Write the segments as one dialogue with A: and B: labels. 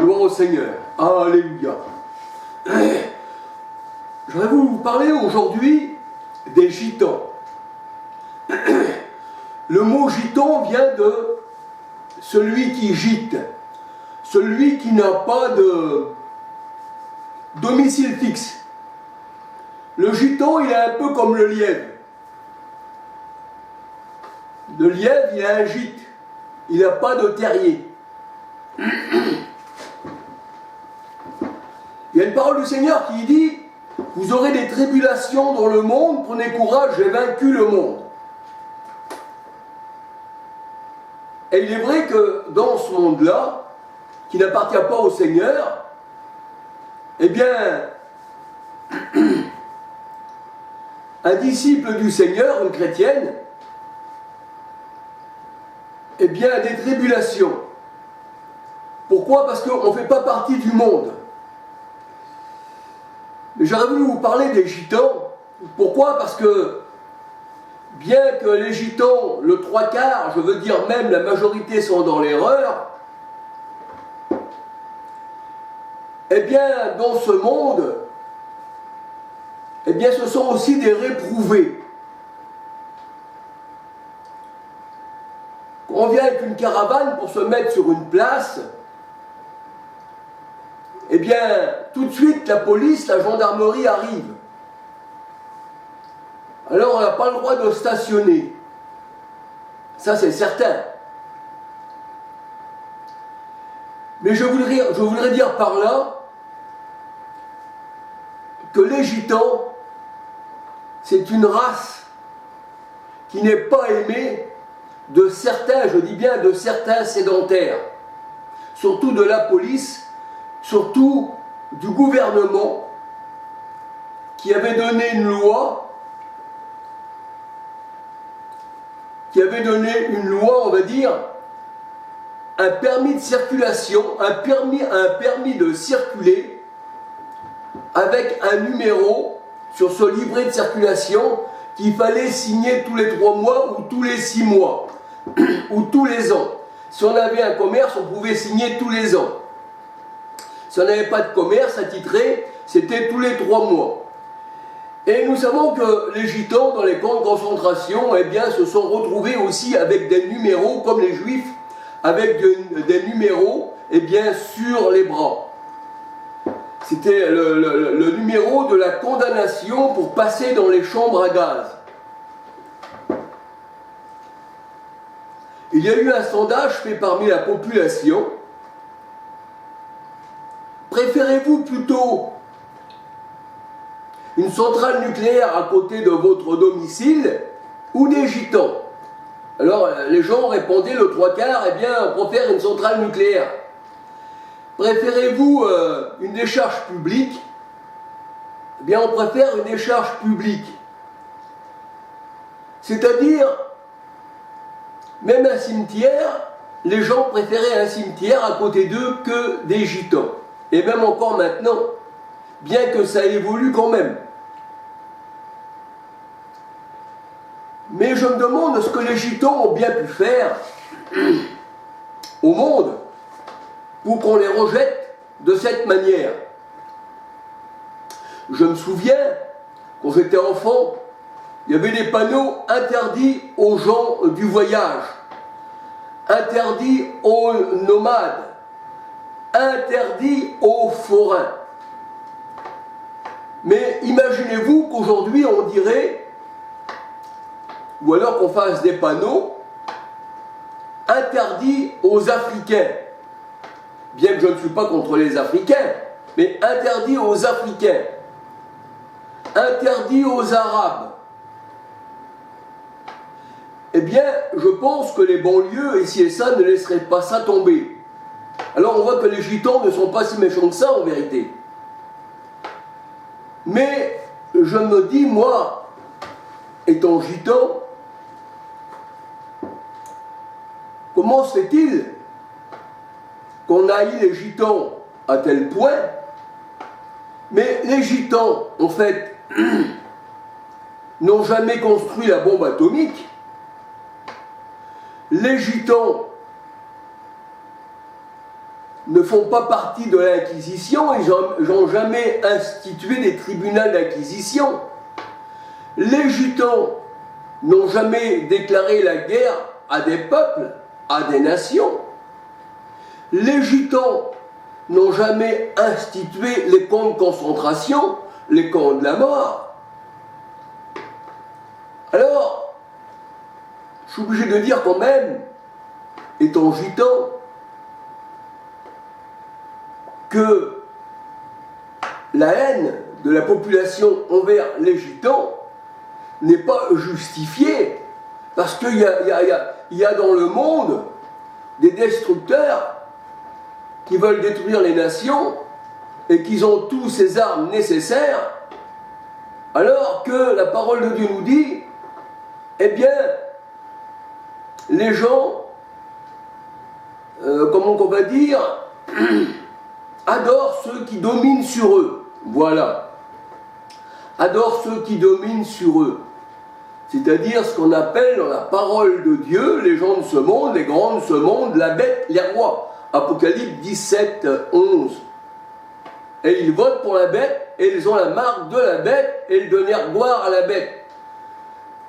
A: Gloire au Seigneur. Alléluia. J'aurais voulu vous parler aujourd'hui des gitans. Le mot gitan vient de celui qui gîte, celui qui n'a pas de domicile fixe. Le gitan, il est un peu comme le lièvre. Le lièvre, il a un gîte, il n'a pas de terrier. Il y a une parole du Seigneur qui dit: vous aurez des tribulations dans le monde, prenez courage, j'ai vaincu le monde. Et il est vrai que dans ce monde-là, qui n'appartient pas au Seigneur, eh bien, un disciple du Seigneur, une chrétienne, eh bien, des tribulations. Pourquoi? Parce qu'on ne fait pas partie du monde. Mais j'aurais voulu vous parler des gitans. Pourquoi? Parce que, bien que les gitans, le trois quarts, je veux dire même la majorité, sont dans l'erreur, eh bien, dans ce monde, eh bien, ce sont aussi des réprouvés. Quand on vient avec une caravane pour se mettre sur une place, eh bien, tout de suite, la police, la gendarmerie arrive. Alors, on n'a pas le droit de stationner. Ça, c'est certain. Mais je voudrais dire par là que les gitans, c'est une race qui n'est pas aimée de certains, je dis bien de certains sédentaires, surtout de la police, surtout du gouvernement, qui avait donné une loi, on va dire, un permis de circulation, un permis de circuler, avec un numéro sur ce livret de circulation qu'il fallait signer tous les 3 mois ou tous les 6 mois, ou tous les ans. Si on avait un commerce, on pouvait signer tous les ans. Si on n'avait pas de commerce attitré, c'était tous les 3 mois. Et nous savons que les gitans, dans les camps de concentration, eh bien, se sont retrouvés aussi avec des numéros, comme les juifs, avec des numéros, eh bien, sur les bras. C'était le numéro de la condamnation pour passer dans les chambres à gaz. Il y a eu un sondage fait parmi la population. Préférez-vous plutôt une centrale nucléaire à côté de votre domicile ou des gitans? Alors les gens répondaient, le 3 quarts, eh bien on préfère une centrale nucléaire. Préférez-vous une décharge publique? Eh bien on préfère une décharge publique. C'est-à-dire, même un cimetière, les gens préféraient un cimetière à côté d'eux que des gitans. Et même encore maintenant, bien que ça évolue quand même. Mais je me demande ce que les gitans ont bien pu faire au monde pour qu'on les rejette de cette manière. Je me souviens, quand j'étais enfant, il y avait des panneaux interdits aux gens du voyage, interdits aux nomades, interdits aux forains. Mais imaginez-vous qu'aujourd'hui on dirait, ou alors qu'on fasse des panneaux interdits aux Africains. Bien que je ne suis pas contre les Africains, mais interdits aux Africains, interdits aux Arabes. Eh bien, je pense que les banlieues, ici et ça, ne laisseraient pas ça tomber. Alors on voit que les gitans ne sont pas si méchants que ça en vérité. Mais je me dis, moi, étant gitan, comment se fait-il qu'on haït les gitans à tel point, mais les gitans, en fait, n'ont jamais construit la bombe atomique. Les gitans ne font pas partie de l'Inquisition, ils n'ont jamais institué des tribunaux d'Inquisition. Les Gitans n'ont jamais déclaré la guerre à des peuples, à des nations. Les Gitans n'ont jamais institué les camps de concentration, les camps de la mort. Alors, je suis obligé de dire quand même, étant gitan, que la haine de la population envers les gitans n'est pas justifiée, parce qu'il y a dans le monde des destructeurs qui veulent détruire les nations et qui ont tous ces armes nécessaires, alors que la parole de Dieu nous dit, eh bien, les gens, comment on va dire, adorent ceux qui dominent sur eux. Voilà. Adorent ceux qui dominent sur eux. C'est-à-dire ce qu'on appelle dans la parole de Dieu, les gens de ce monde, les grands de ce monde, la bête, les rois. Apocalypse 17, 11. Et ils votent pour la bête, et ils ont la marque de la bête, et ils donnèrent gloire à la bête.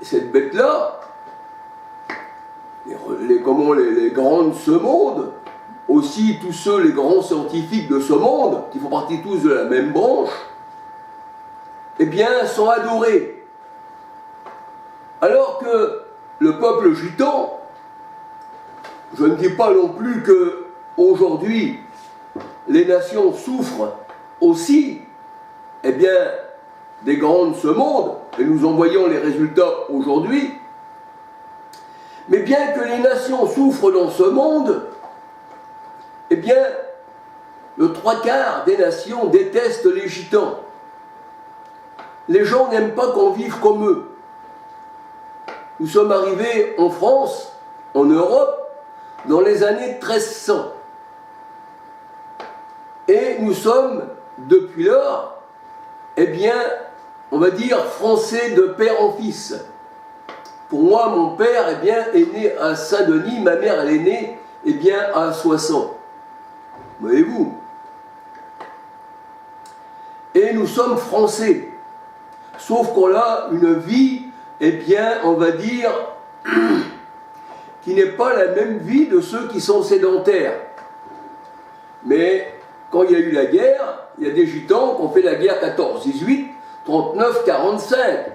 A: Et cette bête-là, les grands de ce monde, aussi tous ceux, les grands scientifiques de ce monde, qui font partie tous de la même branche, eh bien, sont adorés. Alors que le peuple gitan, je ne dis pas non plus que aujourd'hui les nations souffrent aussi, eh bien, des grands de ce monde, et nous en voyons les résultats aujourd'hui, mais bien que les nations souffrent dans ce monde, eh bien, le 3/4 des nations détestent les gitans. Les gens n'aiment pas qu'on vive comme eux. Nous sommes arrivés en France, en Europe, dans les années 1300. Et nous sommes, depuis lors, eh bien, on va dire, français de père en fils. Pour moi, mon père, eh bien, est né à Saint-Denis, ma mère, elle est née, eh bien, à Soissons. Voyez-vous. Et nous sommes français. Sauf qu'on a une vie, eh bien, on va dire, qui n'est pas la même vie de ceux qui sont sédentaires. Mais quand il y a eu la guerre, il y a des gitans qui ont fait la guerre 14-18, 39-45.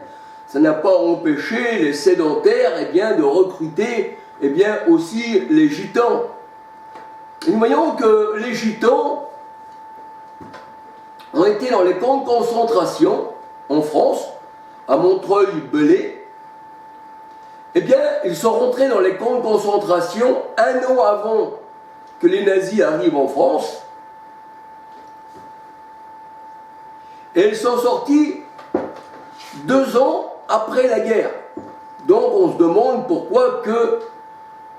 A: Ça n'a pas empêché les sédentaires, eh bien, de recruter, eh bien, aussi les gitans. Et nous voyons que les gitans ont été dans les camps de concentration en France, à Montreuil-Bellay. Eh bien, ils sont rentrés dans les camps de concentration 1 an avant que les nazis arrivent en France. Et ils sont sortis 2 ans après la guerre. Donc on se demande pourquoi que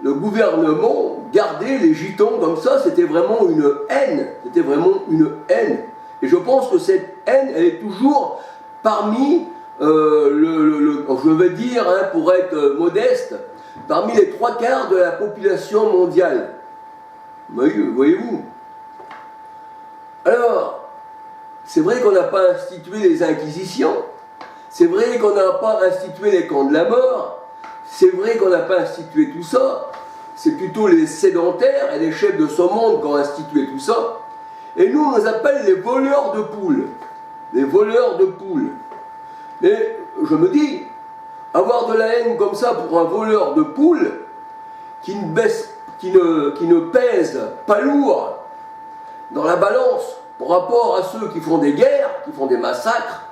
A: le gouvernement gardait les gitans comme ça. C'était vraiment une haine. C'était vraiment une haine. Et je pense que cette haine, elle est toujours parmi, je vais dire, hein, pour être modeste, parmi les 3/4 de la population mondiale. Voyez-vous. Alors, c'est vrai qu'on n'a pas institué les inquisitions, c'est vrai qu'on n'a pas institué les camps de la mort, c'est vrai qu'on n'a pas institué tout ça, c'est plutôt les sédentaires et les chefs de ce monde qui ont institué tout ça. Et nous, on les appelle les voleurs de poules. Les voleurs de poules. Mais je me dis, avoir de la haine comme ça pour un voleur de poules qui ne pèse pas lourd dans la balance par rapport à ceux qui font des guerres, qui font des massacres,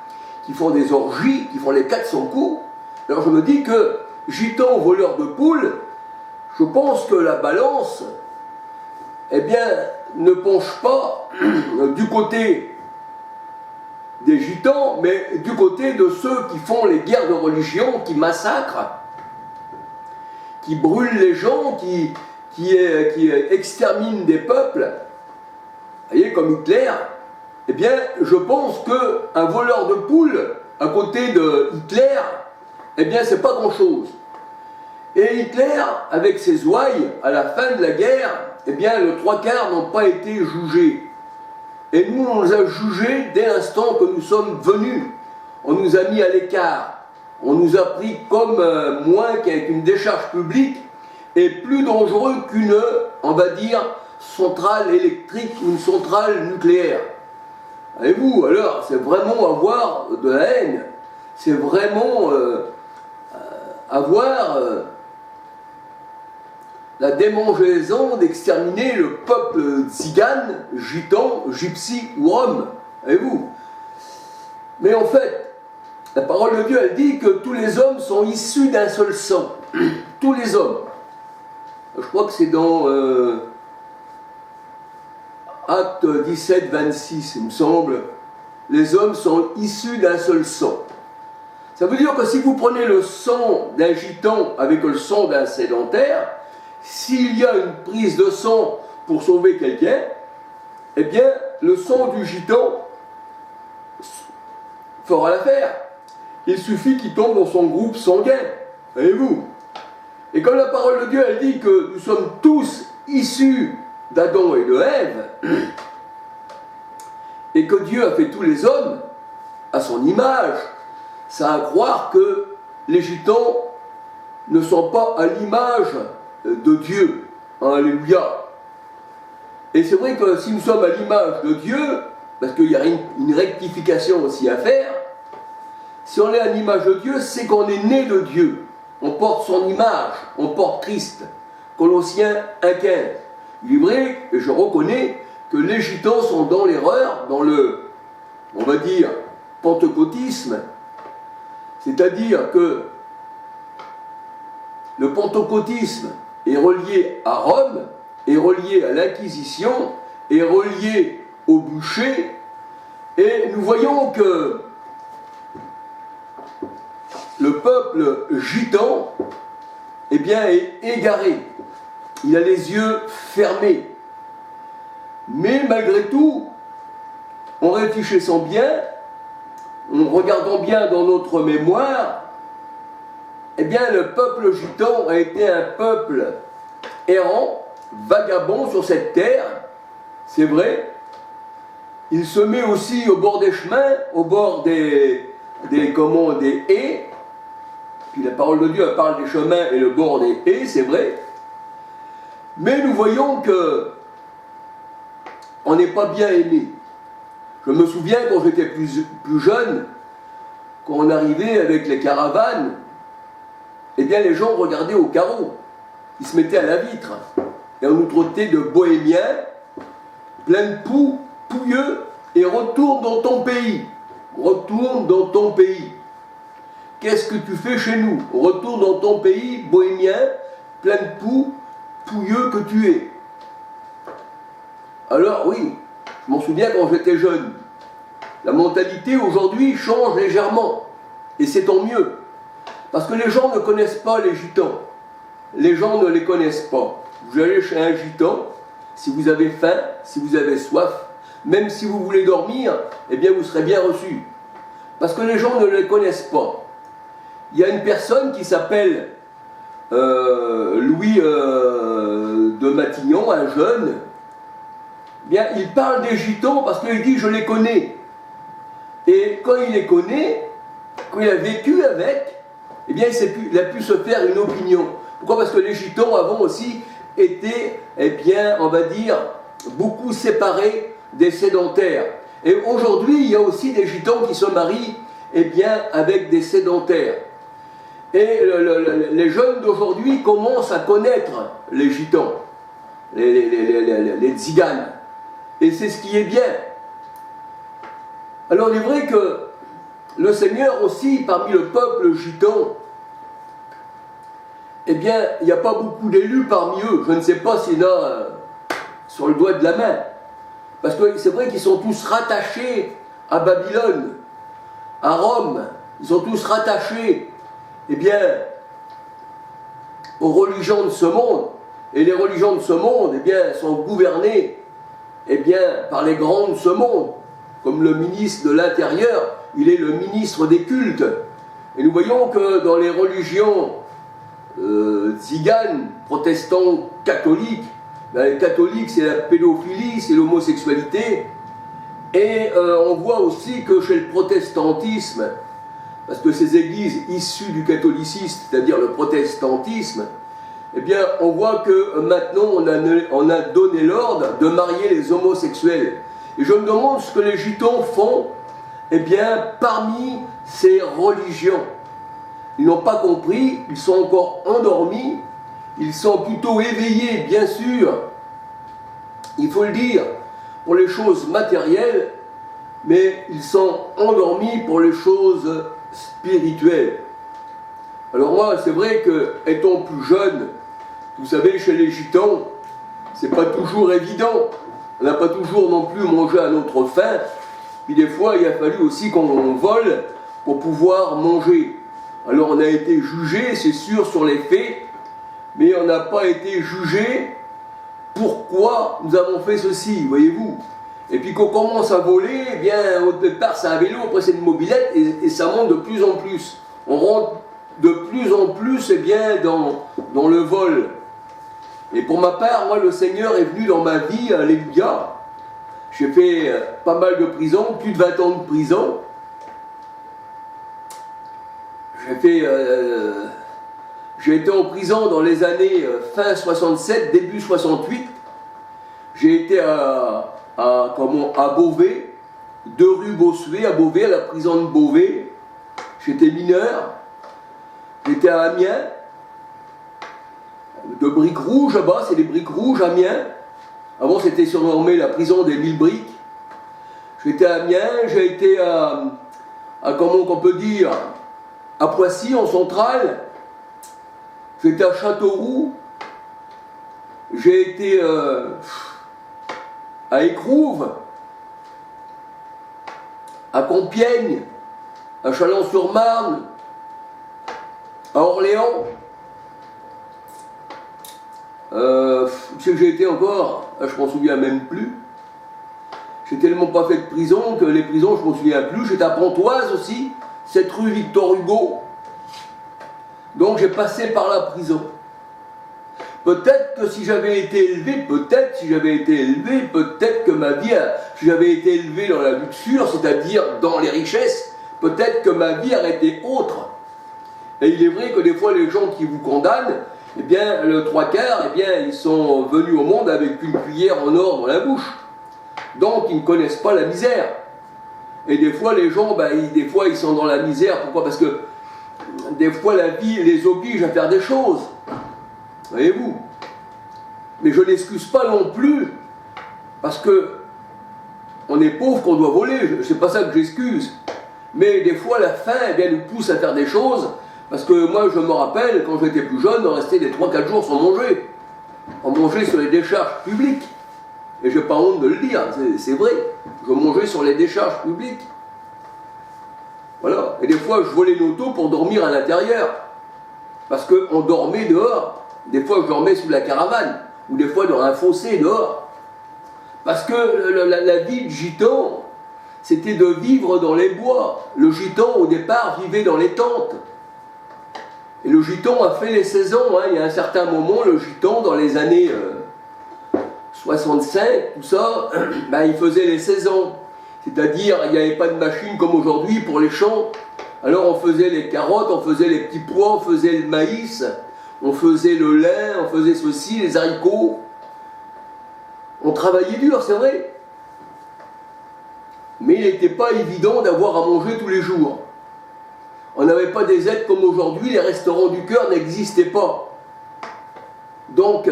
A: qui font des orgies, qui font les 400 coups. Alors je me dis que, gitan voleur de poules, je pense que la balance, eh bien, ne penche pas du côté des gitans, mais du côté de ceux qui font les guerres de religion, qui massacrent, qui brûlent les gens, qui exterminent des peuples. Vous voyez, comme Hitler. Eh bien, je pense qu'un voleur de poules, à côté de Hitler, eh bien, c'est pas grand-chose. Et Hitler, avec ses ouailles, à la fin de la guerre, eh bien, le trois quarts n'ont pas été jugés. Et nous, on les a jugés dès l'instant que nous sommes venus. On nous a mis à l'écart. On nous a pris comme moins qu'avec une décharge publique et plus dangereux qu'une, on va dire, centrale électrique ou une centrale nucléaire. Et vous, alors, c'est vraiment avoir de la haine. C'est vraiment avoir la démangeaison d'exterminer le peuple tzigane, gitan, gypsy ou rome. Voyez-vous. Mais en fait, la parole de Dieu, elle dit que tous les hommes sont issus d'un seul sang. Tous les hommes. Je crois que c'est dans Acte 17, 26, il me semble. Les hommes sont issus d'un seul sang. Ça veut dire que si vous prenez le sang d'un gitan avec le sang d'un sédentaire, s'il y a une prise de sang pour sauver quelqu'un, eh bien, le sang du gitan fera l'affaire. Il suffit qu'il tombe dans son groupe sanguin. Voyez-vous. Et comme la parole de Dieu, elle dit que nous sommes tous issus d'Adam et de Ève, et que Dieu a fait tous les hommes à son image, ça a à croire que les gitans ne sont pas à l'image de Dieu. Alléluia. Et c'est vrai que si nous sommes à l'image de Dieu, parce qu'il y a une rectification aussi à faire, si on est à l'image de Dieu, c'est qu'on est né de Dieu. On porte son image, on porte Christ. Colossiens 1,15. Il est vrai, et je reconnais, que les gitans sont dans l'erreur, dans le, on va dire, pentecôtisme. C'est-à-dire que le pentecôtisme est relié à Rome, est relié à l'Inquisition, est relié au bûcher, et nous voyons que le peuple gitan, eh bien, est égaré. Il a les yeux fermés. Mais malgré tout, en réfléchissant bien, en regardant bien dans notre mémoire, eh bien, le peuple gitan a été un peuple errant, vagabond sur cette terre, c'est vrai. Il se met aussi au bord des chemins, au bord des haies. Puis la parole de Dieu elle parle des chemins et le bord des haies, c'est vrai. Mais nous voyons que on n'est pas bien aimé. Je me souviens quand j'étais plus jeune, quand on arrivait avec les caravanes, eh bien les gens regardaient au carreau. Ils se mettaient à la vitre. Et on nous traitait de bohémiens, plein de poux, pouilleux, et retourne dans ton pays. Retourne dans ton pays. Qu'est-ce que tu fais chez nous? Retourne dans ton pays, bohémien, plein de poux, pouilleux que tu es. Alors oui, je m'en souviens quand j'étais jeune. La mentalité aujourd'hui change légèrement. Et c'est tant mieux. Parce que les gens ne connaissent pas les gitans. Les gens ne les connaissent pas. Vous allez chez un gitan, si vous avez faim, si vous avez soif, même si vous voulez dormir, eh bien vous serez bien reçu. Parce que les gens ne les connaissent pas. Il y a une personne qui s'appelle Louis de Matignon, un jeune. Bien, il parle des gitans parce qu'il dit « je les connais ». Et quand il les connaît, quand il a vécu avec, eh bien il a pu se faire une opinion. Pourquoi? Parce que les gitans avant aussi étaient, eh bien, on va dire, beaucoup séparés des sédentaires. Et aujourd'hui, il y a aussi des gitans qui se marient, eh bien, avec des sédentaires. Et les jeunes d'aujourd'hui commencent à connaître les gitans, les tziganes. Et c'est ce qui est bien. Alors il est vrai que le Seigneur aussi, parmi le peuple gitan, eh bien, il n'y a pas beaucoup d'élus parmi eux. Je ne sais pas s'il y en a sur le doigt de la main. Parce que c'est vrai qu'ils sont tous rattachés à Babylone, à Rome. Ils sont tous rattachés, eh bien, aux religions de ce monde. Et les religions de ce monde, eh bien, sont gouvernées, eh bien, par les grands de ce monde. Comme le ministre de l'Intérieur, il est le ministre des cultes. Et nous voyons que dans les religions tziganes, protestants, catholiques, Les catholiques, c'est la pédophilie, c'est l'homosexualité. Et on voit aussi que chez le protestantisme, parce que ces églises issues du catholicisme, c'est-à-dire le protestantisme, eh bien, on voit que maintenant, on a donné l'ordre de marier les homosexuels. Et je me demande ce que les gitans font, eh bien, parmi ces religions. Ils n'ont pas compris, ils sont encore endormis, ils sont plutôt éveillés, bien sûr, il faut le dire, pour les choses matérielles, mais ils sont endormis pour les choses spirituelles. Alors moi, c'est vrai que, étant plus jeune, vous savez, chez les gitans, c'est pas toujours évident. On n'a pas toujours non plus mangé à notre faim. Puis des fois, il a fallu aussi qu'on vole pour pouvoir manger. Alors on a été jugé, c'est sûr, sur les faits, mais on n'a pas été jugé pourquoi nous avons fait ceci, voyez-vous. Et puis qu'on commence à voler, eh bien, au départ c'est un vélo, après c'est une mobilette, et ça monte de plus en plus. On rentre de plus en plus, eh bien, dans le vol. Et pour ma part, moi, le Seigneur est venu dans ma vie, alléluia. J'ai fait pas mal de prison, plus de 20 ans de prison. J'ai été en prison dans les années fin 67, début 68. J'ai été à Beauvais, 2 rue Bossuet, à Beauvais, à la prison de Beauvais. J'étais mineur. J'étais à Amiens. De briques rouges là-bas, c'est des briques rouges, Amiens. Avant, c'était surnommé la prison des 1000 briques. J'étais à Amiens, j'ai été à comment qu'on peut dire, à Poissy, en centrale. J'étais à Châteauroux. J'ai été à Écrouves, à Compiègne, à Chalon-sur-Marne, à Orléans. C'est que j'ai été encore, je m'en souviens même plus. J'ai tellement pas fait de prison que les prisons, je m'en souviens plus. J'étais à Pontoise aussi, cette rue Victor Hugo. Donc j'ai passé par la prison. Peut-être que si j'avais été élevé, peut-être que ma vie, si j'avais été élevé dans la luxure, c'est-à-dire dans les richesses, peut-être que ma vie aurait été autre. Et il est vrai que des fois les gens qui vous condamnent, eh bien, le 3/4, eh bien, ils sont venus au monde avec une cuillère en or dans la bouche. Donc, ils ne connaissent pas la misère. Et des fois, les gens, des fois, ils sont dans la misère. Pourquoi? Parce que des fois, la vie les oblige à faire des choses. Voyez-vous? Mais je n'excuse pas non plus, parce que on est pauvre qu'on doit voler. C'est pas ça que j'excuse. Mais des fois, la faim, eh bien, nous pousse à faire des choses. Parce que moi, je me rappelle, quand j'étais plus jeune, on restait des 3-4 jours sans manger. On mangeait sur les décharges publiques. Et je n'ai pas honte de le dire, c'est vrai. Je mangeais sur les décharges publiques. Voilà. Et des fois, je volais une auto pour dormir à l'intérieur. Parce qu'on dormait dehors. Des fois, je dormais sous la caravane. Ou des fois, dans un fossé dehors. Parce que la vie de gitan, c'était de vivre dans les bois. Le gitan, au départ, vivait dans les tentes. Et le gitan a fait les saisons. Il y a un certain moment, le gitan, dans les années 65, tout ça, il faisait les saisons. C'est-à-dire, il n'y avait pas de machine comme aujourd'hui pour les champs. Alors on faisait les carottes, on faisait les petits pois, on faisait le maïs, on faisait le lin, on faisait ceci, les haricots. On travaillait dur, c'est vrai. Mais il n'était pas évident d'avoir à manger tous les jours. On n'avait pas des aides comme aujourd'hui, les restaurants du cœur n'existaient pas. Donc,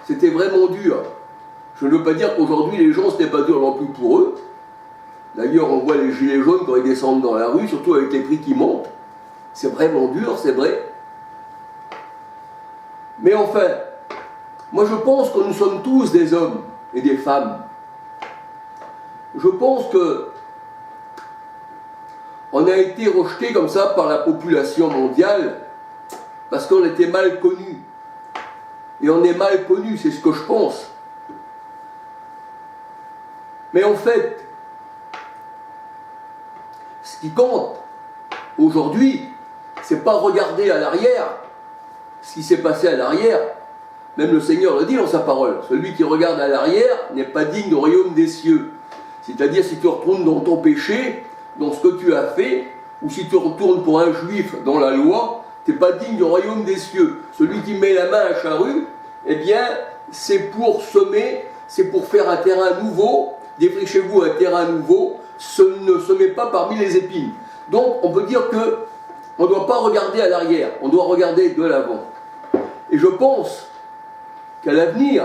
A: c'était vraiment dur. Je ne veux pas dire qu'aujourd'hui, les gens, ce n'est pas dur non plus pour eux. D'ailleurs, on voit les gilets jaunes quand ils descendent dans la rue, surtout avec les prix qui montent. C'est vraiment dur, c'est vrai. Mais enfin, moi je pense que nous sommes tous des hommes et des femmes. Je pense que on a été rejeté comme ça par la population mondiale parce qu'on était mal connus. Et on est mal connus, c'est ce que je pense. Mais en fait, ce qui compte aujourd'hui, c'est pas regarder à l'arrière, ce qui s'est passé à l'arrière, Même le Seigneur le dit dans sa parole. Celui qui regarde à l'arrière n'est pas digne du royaume des cieux. C'est-à-dire, si tu retournes dans ton péché, dans ce que tu as fait, ou si tu retournes pour un juif dans la loi, tu n'es pas digne du royaume des cieux. Celui qui met la main à charrue, eh bien, c'est pour semer, c'est pour faire un terrain nouveau, défrichez-vous un terrain nouveau, ne semez pas parmi les épines. Donc, on peut dire que on ne doit pas regarder à l'arrière, on doit regarder de l'avant. Et je pense qu'à l'avenir,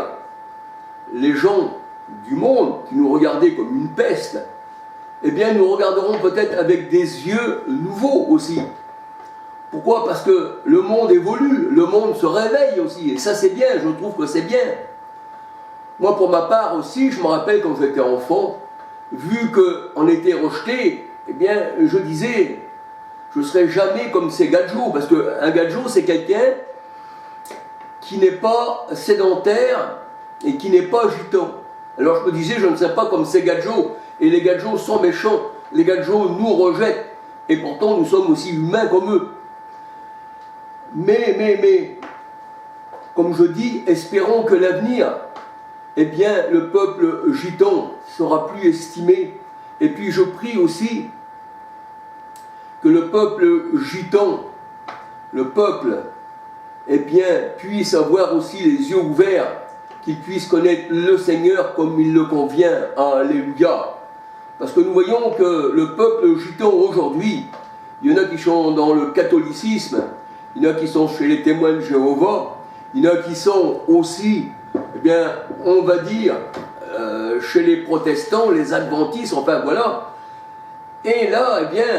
A: les gens du monde qui nous regardaient comme une peste, eh bien nous regarderons peut-être avec des yeux nouveaux aussi. Pourquoi? Parce que le monde évolue, le monde se réveille aussi, et ça c'est bien, je trouve que c'est bien. Moi pour ma part aussi, je me rappelle quand j'étais enfant, vu qu'on était rejeté, eh bien je disais, je ne serai jamais comme ces gadjos, parce qu'un gadjo c'est quelqu'un qui n'est pas sédentaire et qui n'est pas gitan. Alors je me disais, je ne serai pas comme ces gadjos, et les gadjos sont méchants, les gadjos nous rejettent, et pourtant nous sommes aussi humains comme eux. Mais, comme je dis, espérons que l'avenir, eh bien, le peuple gitan sera plus estimé. Et puis je prie aussi que le peuple gitan, le peuple, eh bien, puisse avoir aussi les yeux ouverts, qu'il puisse connaître le Seigneur comme il le convient. Alléluia. Parce que nous voyons que le peuple gitan aujourd'hui, il y en a qui sont dans le catholicisme, il y en a qui sont chez les témoins de Jéhovah, il y en a qui sont aussi, eh bien, on va dire, chez les protestants, les adventistes, enfin voilà. Et là, eh bien,